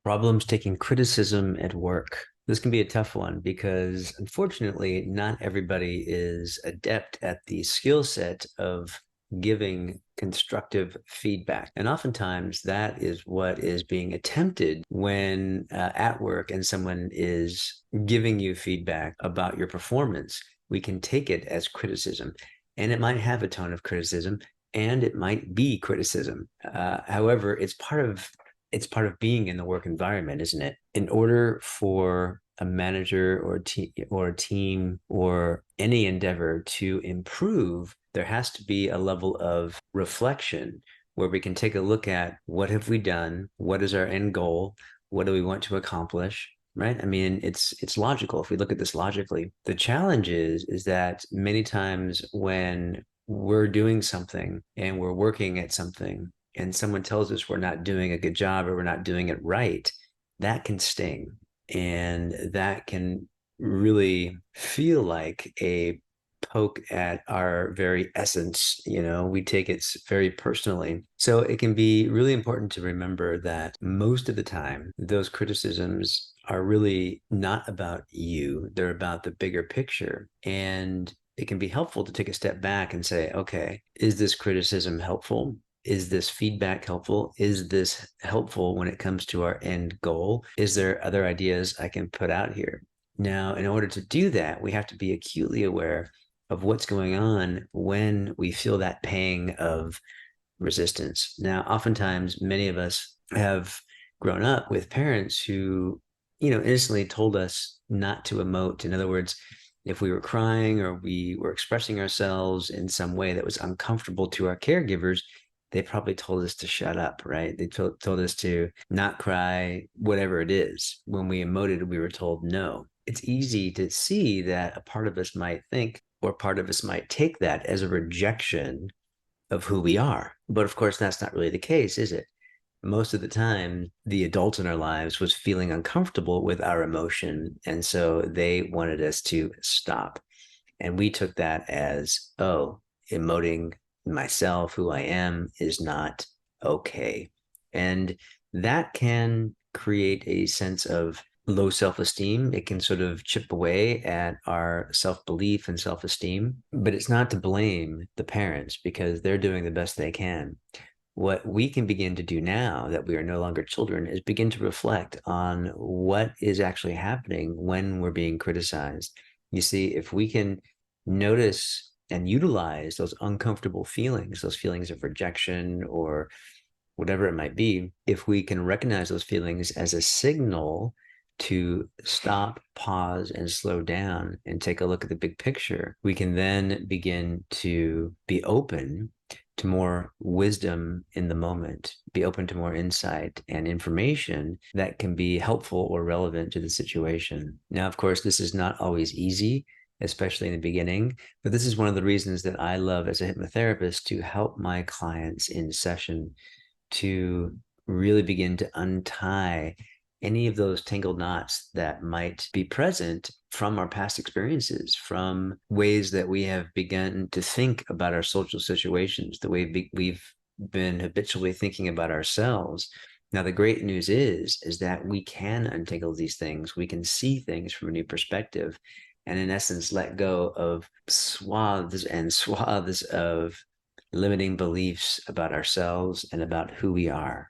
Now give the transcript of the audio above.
Problems taking criticism at work. This can be a tough one because unfortunately, not everybody is adept at the skill set of giving constructive feedback. And oftentimes that is what is being attempted when at work and someone is giving you feedback about your performance. We can take it as criticism, and it might have a tone of criticism and it might be criticism. However, it's part of being in the work environment, isn't it? In order for a manager or a team or any endeavor to improve, there has to be a level of reflection where we can take a look at what have we done, what is our end goal, what do we want to accomplish, right? I mean, it's logical if we look at this logically. The challenge is that many times when we're doing something and we're working at something and someone tells us we're not doing a good job or we're not doing it right, that can sting. And that can really feel like a poke at our very essence. We take it very personally. So it can be really important to remember that most of the time, those criticisms are really not about you, they're about the bigger picture. And it can be helpful to take a step back and say, okay, is this criticism helpful? Is this feedback helpful? Is this helpful when it comes to our end goal? Is there other ideas I can put out here? Now, in order to do that, we have to be acutely aware of what's going on when we feel that pang of resistance. Now, oftentimes, many of us have grown up with parents who, instantly told us not to emote. In other words, if we were crying or we were expressing ourselves in some way that was uncomfortable to our caregivers, they probably told us to shut up, right? They told us to not cry, whatever it is. When we emoted, we were told no. It's easy to see that a part of us might think, or part of us might take that as a rejection of who we are. But of course, that's not really the case, is it? Most of the time, the adult in our lives was feeling uncomfortable with our emotion. And so they wanted us to stop. And we took that as, oh, emoting myself, who I am, is not okay. And that can create a sense of low self-esteem. It can sort of chip away at our self-belief and self-esteem, but it's not to blame the parents because they're doing the best they can. What we can begin to do now that we are no longer children is begin to reflect on what is actually happening when we're being criticized. You see, if we can notice and utilize those uncomfortable feelings, those feelings of rejection or whatever it might be, if we can recognize those feelings as a signal to stop, pause, and slow down and take a look at the big picture, we can then begin to be open to more wisdom in the moment, be open to more insight and information that can be helpful or relevant to the situation. Now, of course, this is not always easy, especially in the beginning, but this is one of the reasons that I love as a hypnotherapist to help my clients in session to really begin to untie any of those tangled knots that might be present from our past experiences, from ways that we have begun to think about our social situations, the way we've been habitually thinking about ourselves. Now, the great news is that we can untangle these things. We can see things from a new perspective and in essence, let go of swaths and swaths of limiting beliefs about ourselves and about who we are.